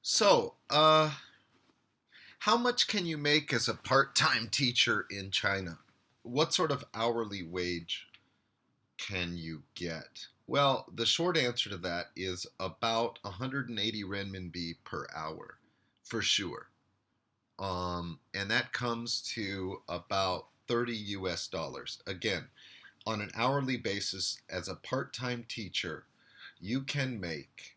So, how much can you make as a part-time teacher in China? What sort of hourly wage can you get? Well, the short answer to that is about 180 renminbi per hour, for sure. And that comes to about 30 US dollars. Again, on an hourly basis, as a part-time teacher, you can make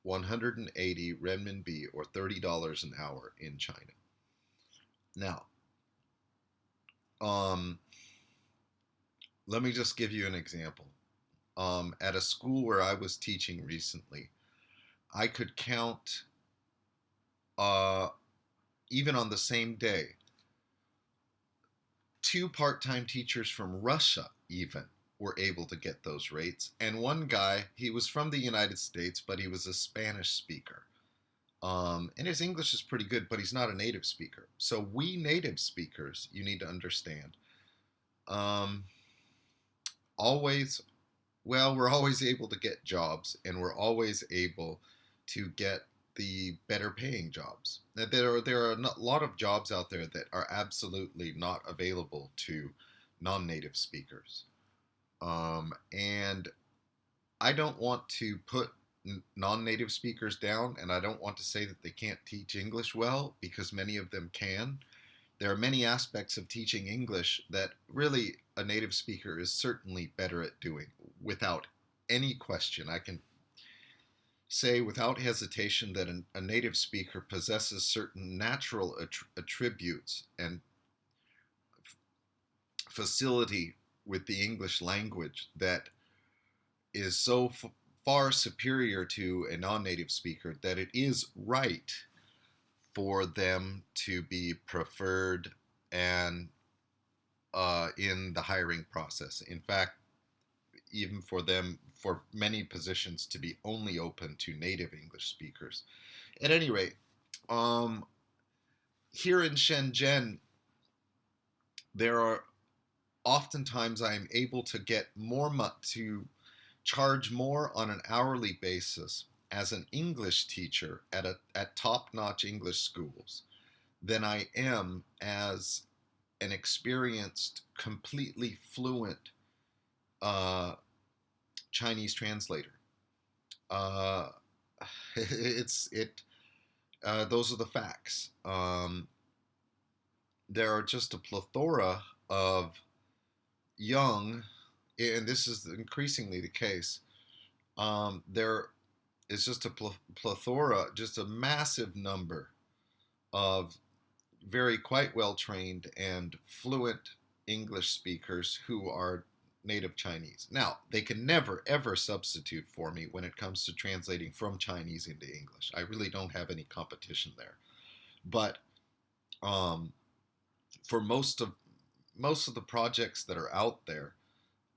180 renminbi or $30 an hour in China. Now, um, let me just give you an example. At a school where I was teaching recently, I could count, uh, even on the same day, two part time teachers from Russia, even, were able to get those rates. And one guy, he was from the United States, but he was a Spanish speaker. And his English is pretty good, but he's not a native speaker. So, we native speakers, you need to understand, um, always we're always able to get jobs, and we're always able to get the better paying jobs. There are a lot of jobs out there that are absolutely not available to non-native speakers. And I don't want to put non-native speakers down, and I don't want to say that they can't teach English well, because many of them can. There are many aspects of teaching English that really a native speaker is certainly better at doing, without any question. I can say without hesitation that a native speaker possesses certain natural attributes and facility with the English language that is so far superior to a non native speaker that it is right for them to be preferred and in the hiring process. In fact, even for them, for many positions to be only open to native English speakers. At any rate, um, here in Shenzhen, there are oftentimes I am able to get to charge more on an hourly basis as an English teacher at top-notch English schools than I am as an experienced, completely fluent uh, Chinese translator. Uh, it's it. Those are the facts. There are just a plethora of young, and this is increasingly the case. There is just a plethora, just a massive number of very quite well trained and fluent English speakers who are native Chinese. Now, they can never ever substitute for me when it comes to translating from Chinese into English. I really don't have any competition there. But um, for most of the projects that are out there,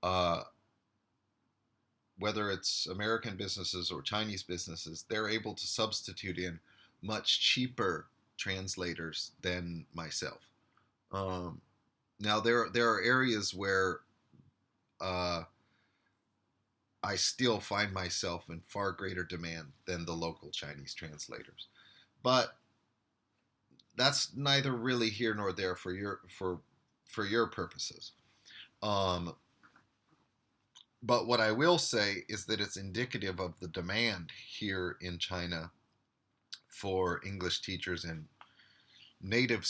uh, whether it's American businesses or Chinese businesses, they're able to substitute in much cheaper translators than myself. Um, Now there are areas where uh, I still find myself in far greater demand than the local Chinese translators, but that's neither really here nor there for your purposes. Um, but what I will say is that it's indicative of the demand here in China for English teachers and native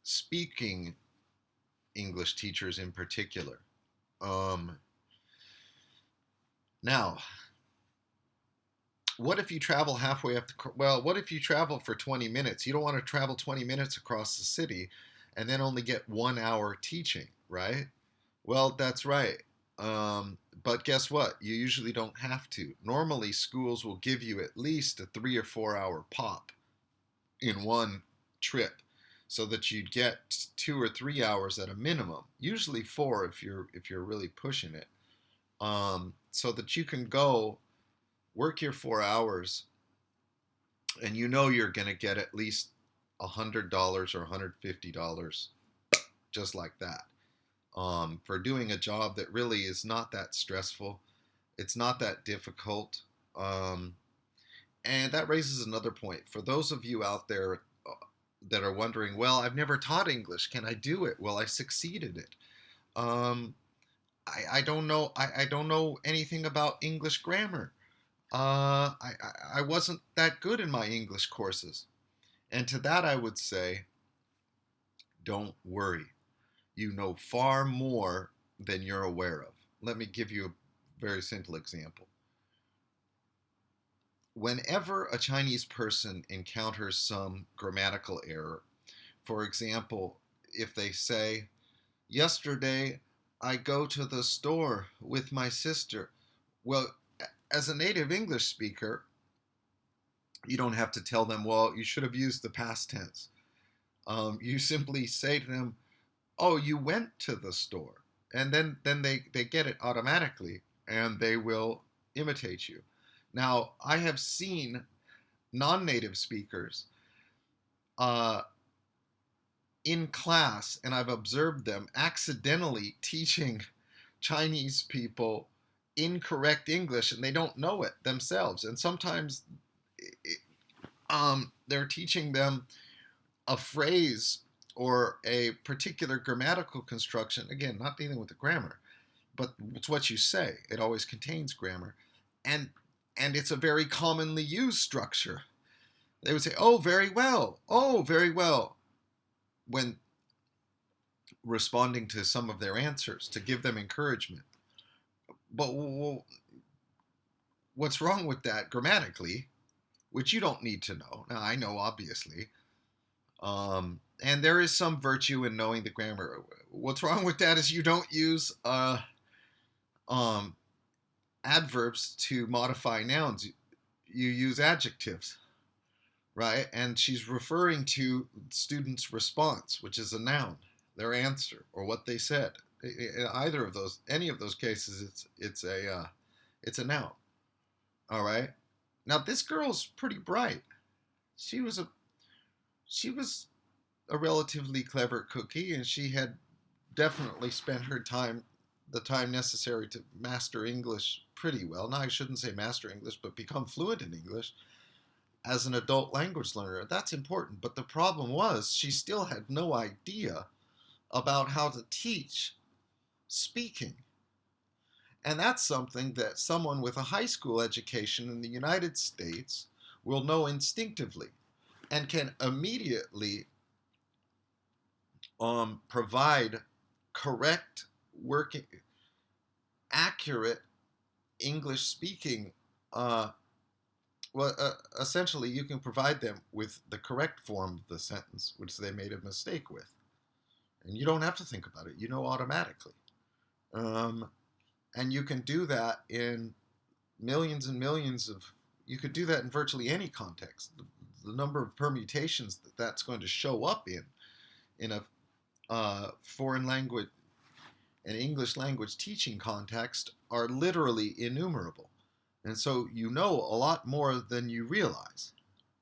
speaking English teachers in particular. Um, Now, what if you travel halfway up the, well, what if you travel for 20 minutes? You don't want to travel 20 minutes across the city and then only get 1 hour teaching, right? Well, that's right. But guess what? You usually don't have to. Normally, schools will give you at least a 3 or 4 hour pop in one trip, so that you'd get 2 or 3 hours at a minimum. Usually four if you're really pushing it. So that you can go work your 4 hours, and you know you're going to get at least $100 or $150 just like that, for doing a job that really is not that stressful. It's not that difficult. Um, And that raises another point. For those of you out there that are wondering, well, I've never taught English. Can I do it? Well, I succeeded it. Um, I don't know. I don't know anything about English grammar. I wasn't that good in my English courses. And to that, I would say, don't worry. You know far more than you're aware of. Let me give you a very simple example. Whenever a Chinese person encounters some grammatical error, for example, if they say, yesterday I go to the store with my sister, well, as a native English speaker, you don't have to tell them, well, you should have used the past tense. You simply say to them, oh, you went to the store. And then they get it automatically and they will imitate you. Now, I have seen non native speakers uh, in class, and I've observed them accidentally teaching Chinese people incorrect English, and they don't know it themselves. And sometimes they're teaching them a phrase or a particular grammatical construction. Again, not dealing with the grammar, but it's what you say. It always contains grammar, and it's a very commonly used structure. They would say, "Oh, very well. Oh, very well," when responding to some of their answers to give them encouragement. But what's wrong with that grammatically, which you don't need to know? Now, I know, obviously. And there is some virtue in knowing the grammar. What's wrong with that is you don't use adverbs to modify nouns. You use adjectives, right? And she's referring to student's response, which is a noun, their answer or what they said. In either of those, any of those cases, it's a noun. All right. Now this girl's pretty bright. She was a she was a relatively clever cookie, and she had definitely spent the time necessary to master English pretty well. Now, I shouldn't say master English, but become fluent in English as an adult language learner. That's important. But the problem was she still had no idea about how to teach speaking. And that's something that someone with a high school education in the United States will know instinctively and can immediately provide correct, working, accurate English speaking. Essentially, you can provide them with the correct form of the sentence, which they made a mistake with. And you don't have to think about it, you know automatically. And you can do that in millions and millions of, you could do that in virtually any context. The number of permutations that's going to show up in a foreign language and English language teaching context are literally innumerable. And so you know a lot more than you realize.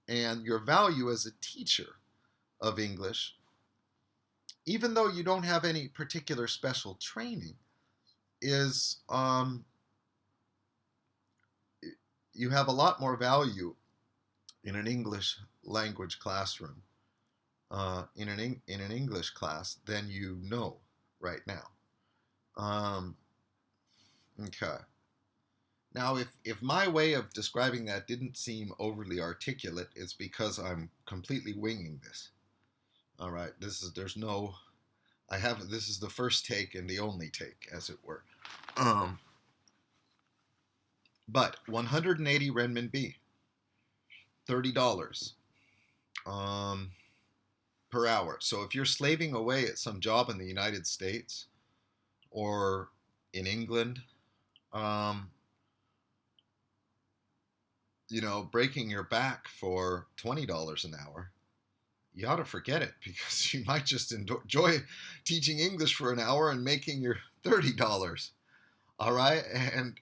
And your value as a teacher of English, even though you don't have any particular special training, is you have a lot more value in an English language classroom, in an English class, than you know right now. Okay. Now, if my way of describing that didn't seem overly articulate, it's because I'm completely winging this. All right. This is the first take and the only take, as it were. But 180 renminbi, $30 per hour. So if you're slaving away at some job in the United States or in England, breaking your back for $20 an hour, you ought to forget it, because you might just enjoy teaching English for an hour and making your $30. All right,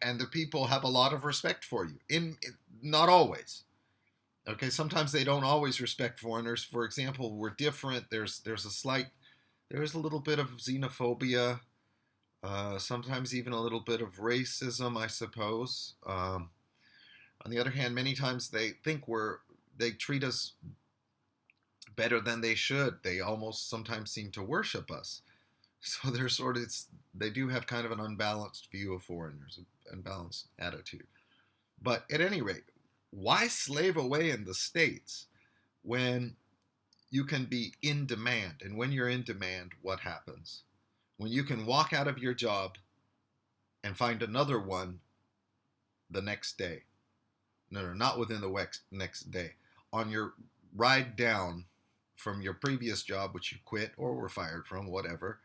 and the people have a lot of respect for you. Not always. Okay, sometimes they don't always respect foreigners. For example, we're different. There's a little bit of xenophobia, sometimes even a little bit of racism, I suppose. On the other hand, many times they treat us better than they should. They almost sometimes seem to worship us. So they're sort of they do have kind of an unbalanced view of foreigners, an unbalanced attitude. But at any rate, why slave away in the States when you can be in demand? And when you're in demand, what happens? When you can walk out of your job and find another one the next day. No, not within the next day. On your ride down from your previous job, which you quit or were fired from, whatever,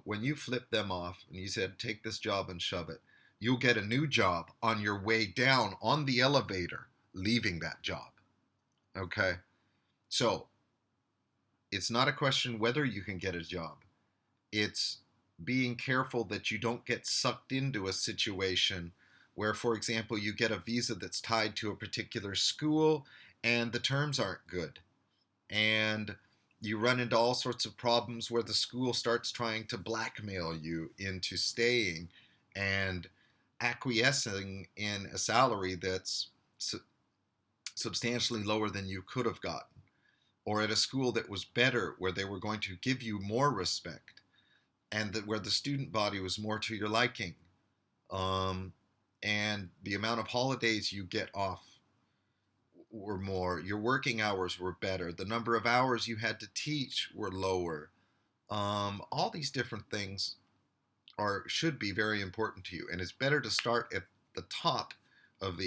when you flip them off and you said, take this job and shove it, you'll get a new job on your way down on the elevator, leaving that job. Okay? So it's not a question whether you can get a job. It's being careful that you don't get sucked into a situation where, for example, you get a visa that's tied to a particular school and the terms aren't good. And you run into all sorts of problems where the school starts trying to blackmail you into staying and acquiescing in a salary that's substantially lower than you could have gotten, or at a school that was better where they were going to give you more respect and that where the student body was more to your liking, and the amount of holidays you get off were more, your working hours were better, the number of hours you had to teach were lower. All these different things should be very important to you, and it's better to start at the top of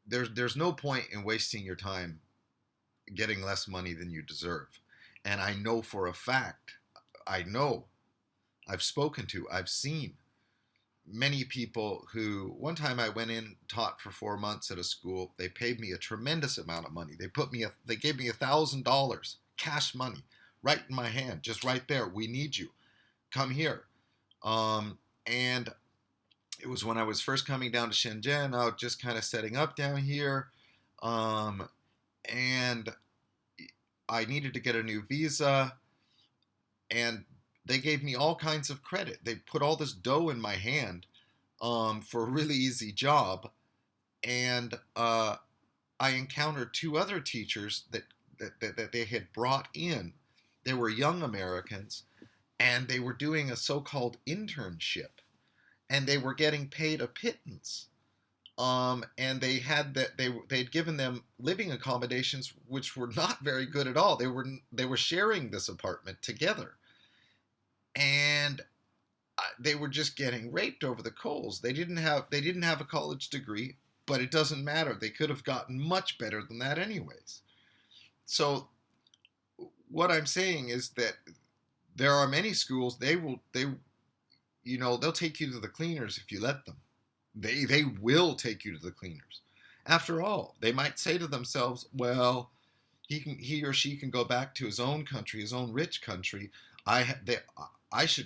there's no point in wasting your time getting less money than you deserve. And I know for a fact, I've spoken to, I've seen many people who, one time I went in, taught for 4 months at a school. They paid me a tremendous amount of money. They gave me $1,000 cash money right in my hand, just right there. We need you. Come here. And it was when I was first coming down to Shenzhen. I was just kind of setting up down here. And I needed to get a new visa. And they gave me all kinds of credit. They put all this dough in my hand for a really easy job. And I encountered two other teachers that they had brought in. They were young Americans, and they were doing a so-called internship, and they were getting paid a pittance. And they'd given them living accommodations which were not very good at all. They were sharing this apartment together, and they were just getting raped over the coals. They didn't have a college degree, but it doesn't matter. They could have gotten much better than that anyways. So what I'm saying is that there are many schools, they'll take you to the cleaners if you let them. They will take you to the cleaners. After all, they might say to themselves, well, he or she can go back to his own country, his own rich country. I should